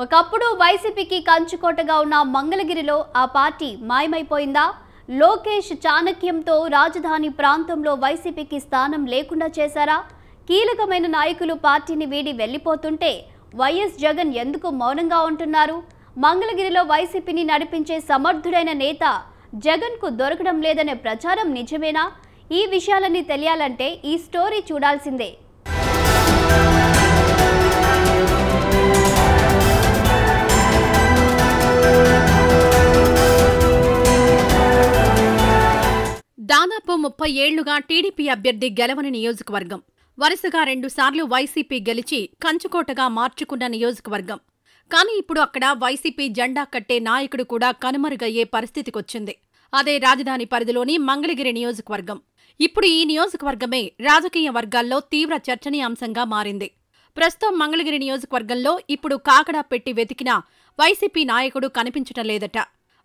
ఒకప్పుడు వైసీపీకి కంచుకోటగా ఉన్న మంగళగిరిలో ఆ పార్టీ మాయమైపోయిందా? లోకేష్ చాణక్యంతో రాజధాని ప్రాంతంలో వైసీపీకి స్థానం లేకుండా చేశారా? కీలకమైన నాయకులు పార్టీని వీడి వెళ్లిపోతుంటే వైఎస్ జగన్ ఎందుకు మౌనంగా ఉంటున్నారు? మంగళగిరిలో వైసీపీని నడిపించే సమర్థుడైన నేత జగన్కు దొరకడం లేదనే ప్రచారం నిజమేనా? ఈ విషయాలన్నీ తెలియాలంటే ఈ స్టోరీ చూడాల్సిందే. దాదాపు 30 ఏళ్లుగా టీడీపీ అభ్యర్థి గెలవని నియోజకవర్గం. వరుసగా 2 సార్లు వైసీపీ గెలిచి కంచుకోటగా మార్చుకున్న నియోజకవర్గం. కానీ ఇప్పుడు అక్కడ వైసీపీ జెండా కట్టే నాయకుడు కూడా కనుమరుగయ్యే పరిస్థితికొచ్చింది. అదే రాజధాని పరిధిలోని మంగళగిరి నియోజకవర్గం. ఇప్పుడు ఈ నియోజకవర్గమే రాజకీయ వర్గాల్లో తీవ్ర చర్చనీయాంశంగా మారింది. ప్రస్తుతం మంగళగిరి నియోజకవర్గంలో ఇప్పుడు కాకడా పెట్టి వెతికినా వైసీపీ నాయకుడు కనిపించటం లేదట.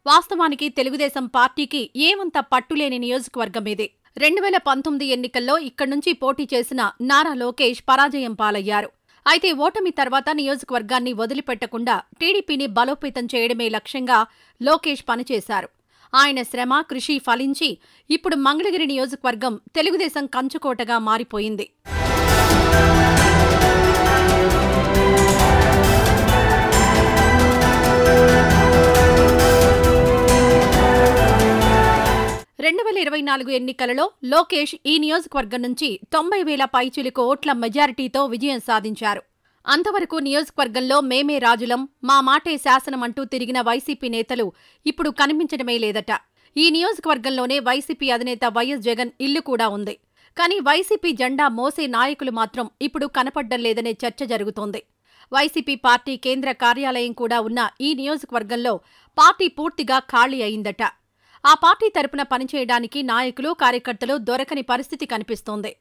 వాస్తవానికి తెలుగుదేశం పార్టీకి ఏమంత పట్టులేని నియోజకవర్గం ఇది. 2019 ఎన్నికల్లో ఇక్కడి నుంచి పోటీ చేసిన నారా లోకేష్ పరాజయం పాలయ్యారు. అయితే ఓటమి తర్వాత నియోజకవర్గాన్ని వదిలిపెట్టకుండా టీడీపీని బలోపేతం చేయడమే లక్ష్యంగా లోకేష్ పనిచేశారు. ఆయన శ్రమ, కృషి ఫలించి ఇప్పుడు మంగళగిరి నియోజకవర్గం తెలుగుదేశం కంచుకోటగా మారిపోయింది. ఎన్నికలలో లోకేష్ ఈ నియోజకవర్గం నుంచి 90,000 పైచిలుకు ఓట్ల మెజారిటీతో విజయం సాధించారు. అంతవరకు నియోజకవర్గంలో మేమే రాజులం, మా మాటే శాసనం అంటూ తిరిగిన వైసీపీ నేతలు ఇప్పుడు కనిపించడమే లేదట. ఈ నియోజకవర్గంలోనే వైసీపీ అధినేత వైఎస్ జగన్ ఇల్లు కూడా ఉంది. కానీ వైసీపీ జెండా మోసే నాయకులు మాత్రం ఇప్పుడు కనపడ్డం లేదనే చర్చ జరుగుతోంది. వైసీపీ పార్టీ కేంద్ర కార్యాలయం కూడా ఉన్న ఈ నియోజకవర్గంలో పార్టీ పూర్తిగా ఖాళీ అయిందట. ఆ పార్టీ తరపున పనిచేయడానికి నాయకులు, కార్యకర్తలు దొరకని పరిస్థితి కనిపిస్తోంది.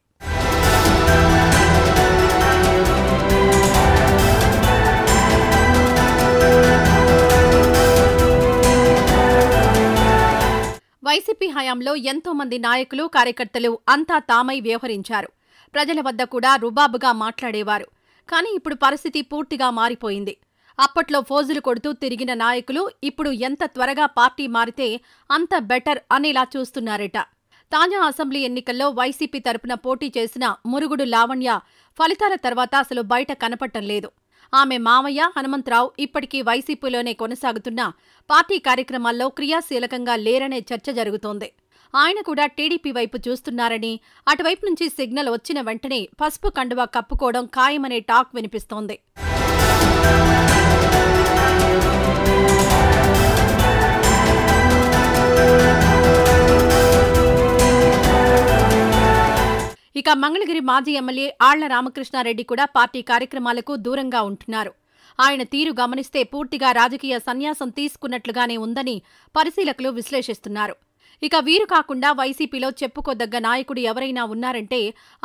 వైసీపీ హయాంలో ఎంతో మంది నాయకులు, కార్యకర్తలు అంతా తామై వ్యవహరించారు. ప్రజల వద్ద కూడా రుబాబుగా మాట్లాడేవారు. కానీ ఇప్పుడు పరిస్థితి పూర్తిగా మారిపోయింది. అప్పట్లో ఫోజులు కొడుతూ తిరిగిన నాయకులు ఇప్పుడు ఎంత త్వరగా పార్టీ మారితే అంత బెటర్ అనేలా చూస్తున్నారట. తాజా అసెంబ్లీ ఎన్నికల్లో వైసీపీ తరపున పోటీ చేసిన మురుగుడు లావణ్య ఫలితాల తర్వాత అసలు బయట కనపడటం లేదు. ఆమె మావయ్య హనుమంతరావు ఇప్పటికీ వైసీపీలోనే కొనసాగుతున్న పార్టీ కార్యక్రమాల్లో క్రియాశీలకంగా లేరనే చర్చ జరుగుతోంది. ఆయన కూడా టీడీపీ వైపు చూస్తున్నారని, అటువైపు నుంచి సిగ్నల్ వచ్చిన వెంటనే పసుపు కండువా కప్పుకోవడం ఖాయమనే టాక్ వినిపిస్తోంది. ఇక మంగళగిరి మాజీ ఎమ్మెల్యే ఆళ్ల రామకృష్ణారెడ్డి కూడా పార్టీ కార్యక్రమాలకు దూరంగా ఉంటున్నారు. ఆయన తీరు గమనిస్తే పూర్తిగా రాజకీయ సన్యాసం తీసుకున్నట్లుగానే ఉందని పరిశీలకులు విశ్లేషిస్తున్నారు. ఇక వీరు కాకుండా వైసీపీలో చెప్పుకోదగ్గ నాయకుడు ఎవరైనా ఉన్నారంటే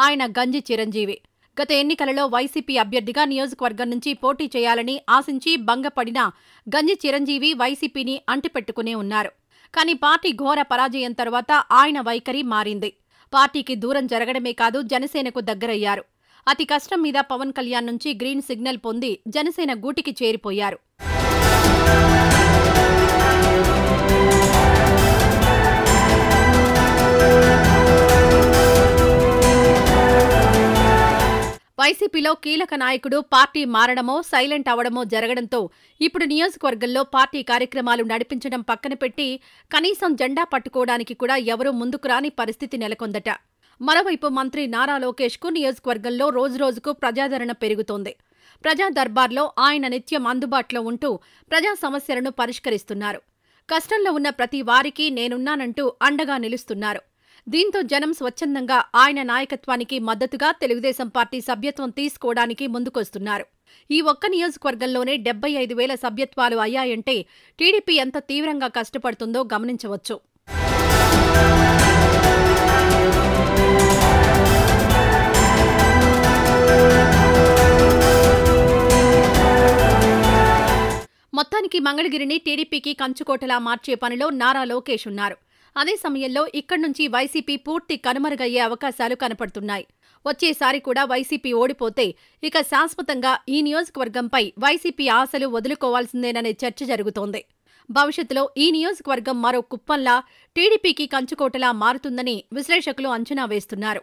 ఆయన గంజి చిరంజీవి. గత ఎన్నికలలో వైసీపీ అభ్యర్థిగా నియోజకవర్గం నుంచి పోటీ చేయాలని ఆశించి భంగపడిన గంజి చిరంజీవి వైసీపీని అంటిపెట్టుకునే ఉన్నారు. కానీ పార్టీ ఘోర పరాజయం తర్వాత ఆయన వైఖరి మారింది. పార్టీకి దూరం జరగడమే కాదు, జనసేనకు దగ్గరయ్యారు. అతి కష్టం మీద పవన్ కళ్యాణ్ నుంచి గ్రీన్ సిగ్నల్ పొంది జనసేన గూటికి చేరిపోయారు. వైసీపీలో కీలక నాయకుడు పార్టీ మారడమో, సైలెంట్ అవడమో జరగడంతో ఇప్పుడు నియోజకవర్గంలో పార్టీ కార్యక్రమాలు నడిపించడం పక్కన పెట్టి కనీసం జెండా పట్టుకోవడానికి కూడా ఎవరూ ముందుకు రాని పరిస్థితి నెలకొందట. మరోవైపు మంత్రి నారా లోకేష్కు నియోజకవర్గంలో రోజురోజుకు ప్రజాదరణ పెరుగుతోంది. ప్రజా దర్బార్లో ఆయన నిత్యం అందుబాటులో ఉంటూ ప్రజా సమస్యలను పరిష్కరిస్తున్నారు. కష్టంలో ఉన్న ప్రతి వారికి నేనున్నానంటూ అండగా నిలుస్తున్నారు. దీంతో జనం స్వచ్ఛందంగా ఆయన నాయకత్వానికి మద్దతుగా తెలుగుదేశం పార్టీ సభ్యత్వం తీసుకోవడానికి ముందుకొస్తున్నారు. ఈ ఒక్క నియోజకవర్గంలోనే 75,000 సభ్యత్వాలు అయ్యాయంటే టీడీపీ ఎంత తీవ్రంగా కష్టపడుతుందో గమనించవచ్చు. మొత్తానికి మంగళగిరిని టీడీపీకి కంచుకోటలా మార్చే పనిలో నారా లోకేష్ ఉన్నారు. అదే సమయంలో ఇక్కడి నుంచి వైసీపీ పూర్తి కనుమరుగయ్యే అవకాశాలు కనపడుతున్నాయి. వచ్చేసారి కూడా వైసీపీ ఓడిపోతే ఇక శాశ్వతంగా ఈ నియోజకవర్గంపై వైసీపీ ఆశలు వదులుకోవాల్సిందేననే చర్చ జరుగుతోంది. భవిష్యత్తులో ఈ నియోజకవర్గం మరో కుప్పంలా టీడీపీకి కంచుకోటలా మారుతుందని విశ్లేషకులు అంచనా వేస్తున్నారు.